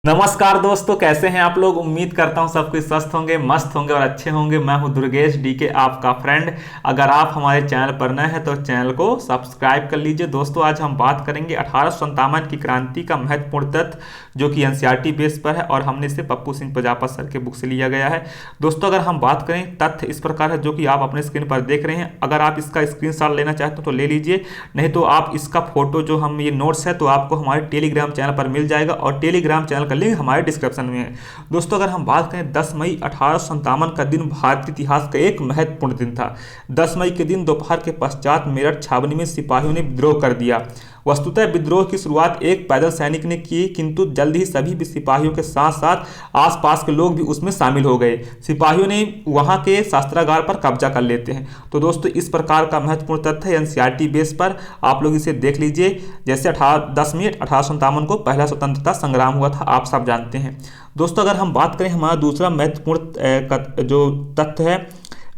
नमस्कार दोस्तों, कैसे हैं आप लोग। उम्मीद करता हूं सब कुछ स्वस्थ होंगे, मस्त होंगे और अच्छे होंगे। मैं हूं दुर्गेश डीके, आपका फ्रेंड। अगर आप हमारे चैनल पर नए हैं तो चैनल को सब्सक्राइब कर लीजिए। दोस्तों, आज हम बात करेंगे 1857 की क्रांति का महत्वपूर्ण तथ्य, जो कि एनसीईआरटी बेस पर है और हमने इसे पप्पू सिंह प्रजापत सर के बुक से लिया गया है। दोस्तों, अगर हम बात करें, तथ्य इस प्रकार है जो कि आप अपने स्क्रीन पर देख रहे हैं। अगर आप इसका स्क्रीनशॉट लेना चाहते हो तो ले लीजिए, नहीं तो आप इसका फोटो जो हम ये नोट्स है तो आपको हमारे टेलीग्राम चैनल पर मिल जाएगा और टेलीग्राम चैनल का लिंक हमारे डिस्क्रिप्शन में है। दोस्तों, अगर हम बात करें 10 मई 1857 का दिन भारतीय इतिहास का एक महत्वपूर्ण दिन था। 10 मई के दिन दोपहर के पश्चात मेरठ छावनी में सिपाहियों ने विद्रोह कर दिया। वस्तुतः विद्रोह की शुरुआत एक पैदल सैनिक ने की, किंतु जल्द ही सभी सिपाहियों के साथ साथ आसपास के लोग भी उसमें शामिल हो गए। सिपाहियों ने वहां के शस्त्रागार पर कब्जा कर लेते हैं। तो दोस्तों, इस प्रकार का महत्वपूर्ण तथ्य है एनसीईआरटी बेस पर, आप लोग इसे देख लीजिए। जैसे 10 मई 1857 को पहला स्वतंत्रता संग्राम हुआ था, आप सब जानते हैं। दोस्तों, अगर हम बात करें, हमारा दूसरा महत्वपूर्ण जो तथ्य है,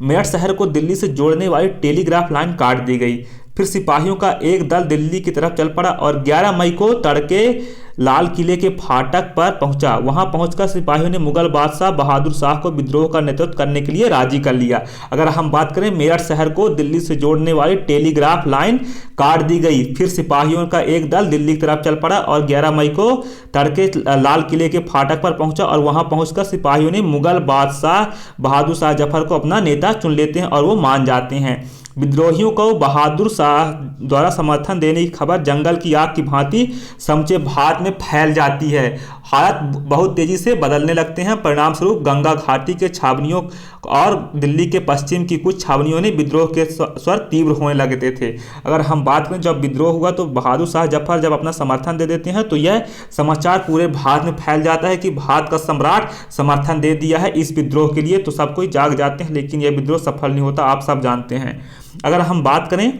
मेरठ शहर को दिल्ली से जोड़ने वाली टेलीग्राफ लाइन काट दी गई। फिर सिपाहियों का एक दल दिल्ली की तरफ चल पड़ा और 11 मई को तड़के लाल किले के फाटक पर पहुंचा। वहां पहुंचकर सिपाहियों ने मुगल बादशाह बहादुर शाह को विद्रोह का नेतृत्व करने के लिए राजी कर लिया। अगर हम बात करें, मेरठ शहर को दिल्ली से जोड़ने वाली टेलीग्राफ लाइन काट दी गई। फिर सिपाहियों का एक दल दिल्ली की तरफ चल पड़ा और 11 मई को तड़के लाल किले के फाटक पर पहुंचा और वहां पहुंचकर सिपाहियों ने मुगल बादशाह बहादुर शाह जफर को अपना नेता चुन लेते हैं और वो मान जाते हैं। विद्रोहियों को बहादुर शाह द्वारा समर्थन देने की खबर जंगल की आग की भांति समूचे भारत में फैल जाती है। हालात बहुत तेजी से बदलने लगते हैं। परिणाम स्वरूप गंगा घाटी के छावनियों और दिल्ली के पश्चिम की कुछ छावनियों ने विद्रोह के स्वर तीव्र होने लगते थे। अगर हम बात करें, जब विद्रोह हुआ तो बहादुर शाह जफर जब अपना समर्थन दे देते हैं तो यह समाचार पूरे भारत में फैल जाता है कि भारत का सम्राट समर्थन दे दिया है इस विद्रोह के लिए। तो सब कोई जाग जाते हैं, लेकिन यह विद्रोह सफल नहीं होता, आप सब जानते हैं। अगर हम बात करें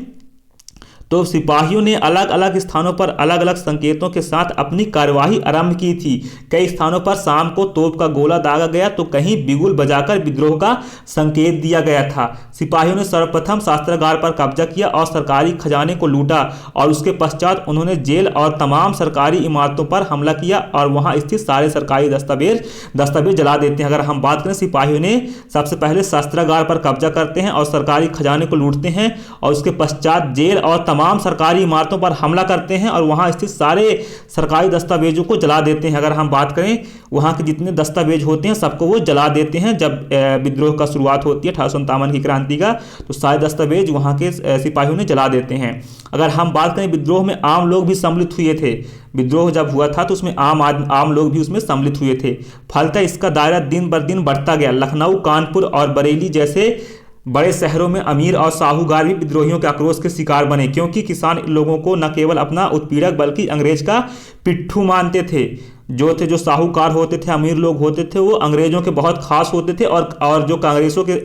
तो सिपाहियों ने अलग अलग स्थानों पर अलग अलग संकेतों के साथ अपनी कार्यवाही आरंभ की थी। कई स्थानों पर शाम को तोप का गोला दागा गया तो कहीं बिगुल बजाकर विद्रोह का संकेत दिया गया था। सिपाहियों ने सर्वप्रथम शस्त्रागार पर कब्जा किया और सरकारी खजाने को लूटा और उसके पश्चात उन्होंने जेल और तमाम सरकारी इमारतों पर हमला किया और वहां स्थित सारे सरकारी दस्तावेज जला देते हैं। अगर हम बात करें, सिपाहियों ने सबसे पहले शस्त्रागार पर कब्जा करते हैं और सरकारी खजाने को लूटते हैं और उसके पश्चात जेल और तमाम सरकारी इमारतों पर हमला करते हैं और वहां स्थित सारे सरकारी दस्तावेजों को जला देते हैं। अगर हम बात करें, वहां के जितने दस्तावेज होते हैं सबको वो जला देते हैं। जब विद्रोह का शुरुआत होती है 1857 की क्रांति का, तो सारे दस्तावेज वहां के सिपाहियों ने जला देते हैं। अगर हम बात करें, विद्रोह में आम लोग भी सम्मिलित हुए थे। विद्रोह जब हुआ था तो उसमें आम लोग भी उसमें सम्मिलित हुए थे। फलतः इसका दायरा दिन बर दिन बढ़ता गया। लखनऊ, कानपुर और बरेली जैसे बड़े शहरों में अमीर और साहूकार भी विद्रोहियों के आक्रोश के शिकार बने, क्योंकि किसान इन लोगों को न केवल अपना उत्पीड़क बल्कि अंग्रेज का पिट्ठू मानते थे। जो साहूकार होते थे, अमीर लोग होते थे, वो अंग्रेजों के बहुत खास होते थे और जो कांग्रेसों के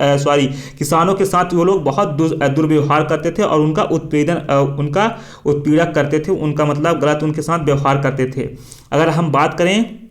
किसानों के साथ वो लोग बहुत दुर्व्यवहार करते थे और उनका उत्पीड़क करते थे, उनका मतलब गलत उनके साथ व्यवहार करते थे। अगर हम बात करें,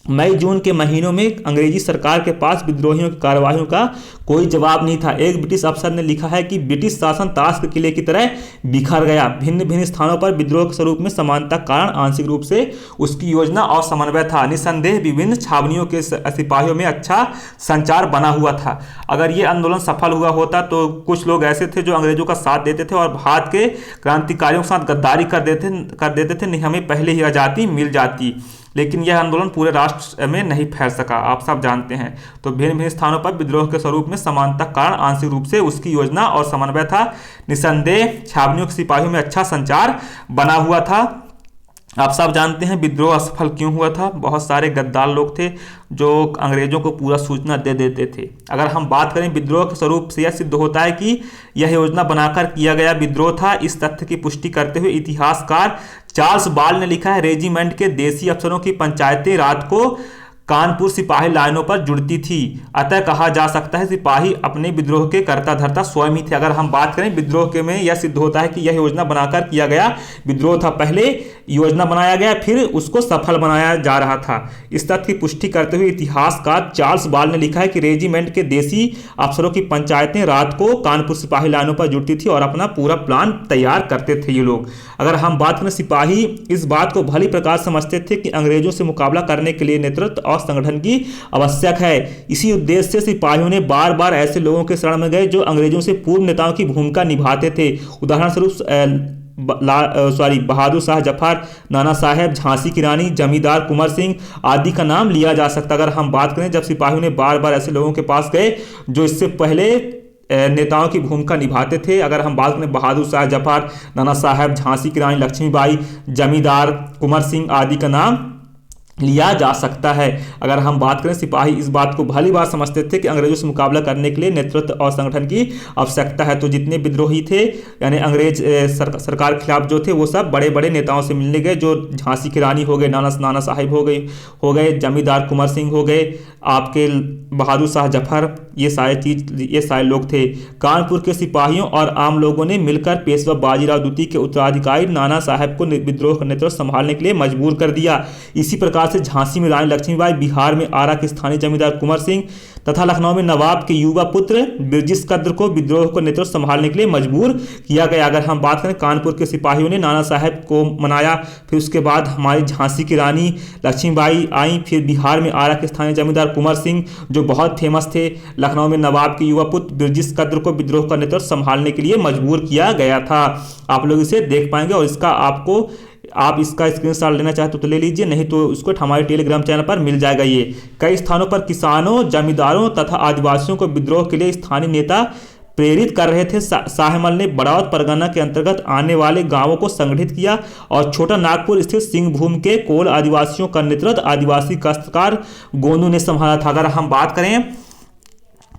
मई जून के महीनों में अंग्रेजी सरकार के पास विद्रोहियों की कार्रवाइयों का कोई जवाब नहीं था। एक ब्रिटिश अफसर ने लिखा है कि ब्रिटिश शासन ताश के किले की तरह बिखर गया। भिन्न भिन्न स्थानों पर विद्रोह के स्वरूप में समानता कारण आंशिक रूप से उसकी योजना और समन्वय था। निसंदेह विभिन्न छावनियों के सिपाहियों में अच्छा संचार बना हुआ था। अगर ये आंदोलन सफल हुआ होता तो कुछ लोग ऐसे थे जो अंग्रेजों का साथ देते थे और भारत के क्रांतिकारियों के साथ गद्दारी कर देते थे, नहीं हमें पहले ही आज़ादी मिल जाती। लेकिन यह आंदोलन पूरे राष्ट्र में नहीं फैल सका, आप सब जानते हैं। तो भिन्न भिन्न स्थानों पर विद्रोह के स्वरूप में समानता कारण आंशिक रूप से उसकी योजना और समन्वय था। निसंदेह छावनियों के सिपाहियों में अच्छा संचार बना हुआ था। आप सब जानते हैं विद्रोह असफल क्यों हुआ था। बहुत सारे गद्दार लोग थे जो अंग्रेजों को पूरा सूचना दे देते थे। अगर हम बात करें, विद्रोह के स्वरूप से यह सिद्ध होता है कि यह योजना बनाकर किया गया विद्रोह था। इस तथ्य की पुष्टि करते हुए इतिहासकार चार्ल्स बॉल ने लिखा है, रेजिमेंट के देसी अफसरों की पंचायतें रात को कानपुर सिपाही लाइनों पर जुड़ती थी। अतः कहा जा सकता है सिपाही अपने विद्रोह के कर्ता धर्ता स्वयं ही थे। अगर हम बात करें विद्रोह के में, यह सिद्ध होता है कि यह योजना बनाकर किया गया विद्रोह था। पहले योजना बनाया गया, फिर उसको सफल बनाया जा रहा था। इस तथ्य की पुष्टि करते हुए इतिहासकार चार्ल्स बाल ने लिखा है कि रेजिमेंट के देसी अफसरों की पंचायतें रात को कानपुर सिपाही लाइनों पर जुटती थी और अपना पूरा प्लान तैयार करते थे ये लोग। अगर हम बात करें, सिपाही इस बात को भली प्रकार समझते थे कि अंग्रेजों से मुकाबला करने के लिए नेतृत्व और संगठन की आवश्यक है। इसी उद्देश्य से सिपाहियों ने बार बार ऐसे लोगों के शरण में गए जो अंग्रेजों से पूर्व नेताओं की भूमिका निभाते थे। उदाहरण स्वरूप बहादुर शाह जफर, नाना साहेब, झांसी की रानी, जमींदार कुंवर सिंह आदि का नाम लिया जा सकता। अगर हम बात करें, जब सिपाहियों ने बार बार ऐसे लोगों के पास गए जो इससे पहले नेताओं की भूमिका निभाते थे। अगर हम बात करें बहादुर शाह जफर, नाना साहेब, झांसी की रानी लक्ष्मीबाई, जमींदार कुंवर सिंह आदि का नाम लिया जा सकता है। अगर हम बात करें, सिपाही इस बात को भली बात समझते थे कि अंग्रेजों से मुकाबला करने के लिए नेतृत्व और संगठन की आवश्यकता है। तो जितने विद्रोही थे यानी अंग्रेज सरकार के खिलाफ जो थे वो सब बड़े बड़े नेताओं से मिलने गए, जो झांसी की रानी हो गए, नाना साहिब हो गए, जमींदार कुंवर सिंह हो गए, आपके बहादुर शाह जफर, ये सारे लोग थे। कानपुर के सिपाहियों और आम लोगों ने मिलकर पेशवा बाजीराव द्वितीय के उत्तराधिकारी नाना साहेब को विद्रोह का नेतृत्व संभालने के लिए मजबूर कर दिया। इसी प्रकार से झांसी में रानी लक्ष्मीबाई, बिहार में आरा के स्थानीय जमींदार कुंवर सिंह तथा लखनऊ में नवाब के युवा पुत्र बिरजिस कद्र को विद्रोह को नेतृत्व संभालने के लिए मजबूर किया गया। अगर हम बात करें, कानपुर के सिपाहियों ने नाना साहेब को मनाया, फिर उसके बाद हमारी झांसी की रानी लक्ष्मीबाई आई, फिर बिहार में आरा के स्थानीय जमींदार कुंवर सिंह जो बहुत फेमस थे, लखनऊ में नवाब के युवा पुत्र बिरजिस कद्र को विद्रोह का नेतृत्व संभालने के लिए मजबूर किया गया था। आप लोग इसे देख पाएंगे और आप इसका स्क्रीनशॉट लेना चाहते तो ले लीजिए, नहीं तो उसको हमारे टेलीग्राम चैनल पर मिल जाएगा। ये कई स्थानों पर किसानों, जमींदारों तथा आदिवासियों को विद्रोह के लिए स्थानीय नेता प्रेरित कर रहे थे। शाहमल ने बड़ौद परगना के अंतर्गत आने वाले गांवों को संगठित किया और छोटा नागपुर स्थित सिंहभूम के कोल आदिवासियों का नेतृत्व आदिवासी काश्तकार गोनू ने संभाला था। अगर हम बात करें,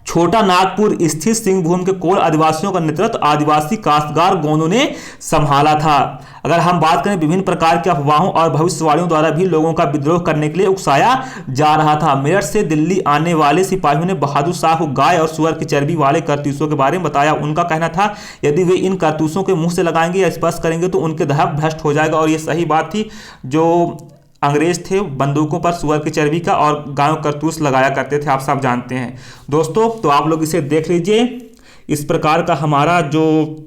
छोटा नागपुर स्थित सिंहभूम के कोल आदिवासियों का नेतृत्व आदिवासी काश्तकार गोनू ने संभाला था। अगर हम बात करें, विभिन्न प्रकार के अफवाहों और भविष्यवाणियों द्वारा भी लोगों का विद्रोह करने के लिए उकसाया जा रहा था। मेरठ से दिल्ली आने वाले सिपाहियों ने बहादुर शाह को गाय और सुअर की चर्बी वाले करतूसों के बारे में बताया। उनका कहना था यदि वे इन करतूसों के मुंह से लगाएंगे या स्पर्श करेंगे तो उनके धर्म भ्रष्ट हो जाएगा। और ये सही बात थी। जो अंग्रेज थे बंदूकों पर सुअर की चर्बी का और गायों करतूस लगाया करते थे, आप सब जानते हैं दोस्तों। तो आप लोग इसे देख लीजिए। इस प्रकार का हमारा जो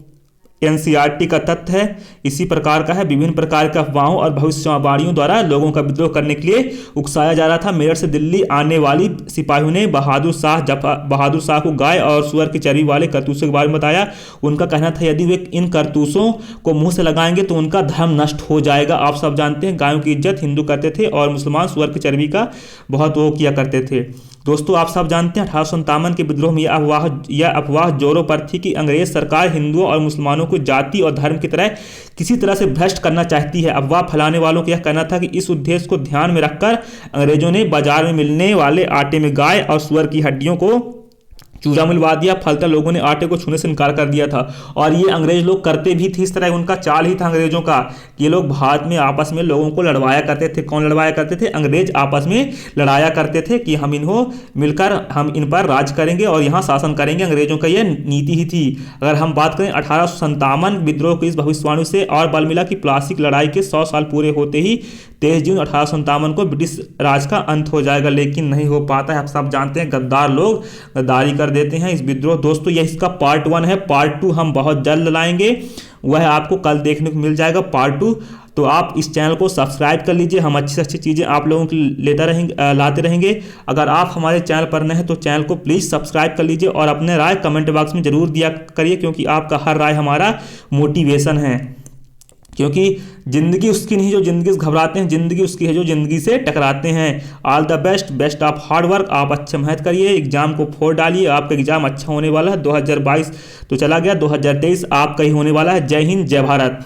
एनसीईआरटी का तथ्य है इसी प्रकार का है। विभिन्न प्रकार के अफवाहों और भविष्यवाणियों द्वारा लोगों का विद्रोह करने के लिए उकसाया जा रहा था। मेरठ से दिल्ली आने वाली सिपाहियों ने बहादुर शाह को गाय और सुअर की चर्बी वाले करतूसों के बारे में बताया। उनका कहना था यदि वे इन करतूसों को मुंह से लगाएंगे तो उनका धर्म नष्ट हो जाएगा। आप सब जानते हैं गायों की इज्जत हिंदू करते थे और मुसलमान सुअर की चर्बी का बहुत वो किया करते थे। दोस्तों आप सब जानते हैं 1857 के विद्रोह में यह अफवाह जोरों पर थी कि अंग्रेज सरकार हिंदुओं और मुसलमानों को जाति और धर्म की तरह किसी तरह से भ्रष्ट करना चाहती है। अफवाह फैलाने वालों का यह कहना था कि इस उद्देश्य को ध्यान में रखकर अंग्रेजों ने बाजार में मिलने वाले आटे में गाय और सुअर की हड्डियों को चूरा मिलवा दिया। फलतः लोगों ने आटे को छूने से इनकार कर दिया था और ये अंग्रेज लोग करते भी थे। इस तरह उनका चाल ही था अंग्रेजों का। ये लोग भारत में आपस में लोगों को लड़वाया करते थे। कौन लड़वाया करते थे? अंग्रेज आपस में लड़ाया करते थे कि हम इन्हों मिलकर हम इन पर राज करेंगे और यहाँ शासन करेंगे। अंग्रेजों का यह नीति ही थी। अगर हम बात करें 1857 विद्रोह की इस भविष्यवाणी से और बल मिला कि प्लासी की लड़ाई के 100 साल पूरे होते ही 23 जून 1857 को ब्रिटिश राज का अंत हो जाएगा, लेकिन नहीं हो पाता है। आप सब जानते हैं गद्दार लोग गद्दारी कर देते हैं इस विद्रोह। दोस्तों यह इसका पार्ट 1 है। पार्ट 2 हम बहुत जल्द लाएंगे, वह आपको कल देखने को मिल जाएगा पार्ट 2। तो आप इस चैनल को सब्सक्राइब कर लीजिए। हम अच्छी से अच्छी चीज़ें आप लोगों की लाते रहेंगे। अगर आप हमारे चैनल पर नए हैं तो चैनल को प्लीज़ सब्सक्राइब कर लीजिए और अपने राय कमेंट बॉक्स में ज़रूर दिया करिए, क्योंकि आपका हर राय हमारा मोटिवेशन है। क्योंकि ज़िंदगी उसकी नहीं जो ज़िंदगी से घबराते हैं, ज़िंदगी उसकी है जो ज़िंदगी से टकराते हैं। All the best of hard work. आप अच्छे मेहनत करिए, एग्जाम को फोड़ डालिए। आपका एग्जाम अच्छा होने वाला है। 2022 तो चला गया, 2023 आपका ही होने वाला है। जय हिंद, जय भारत।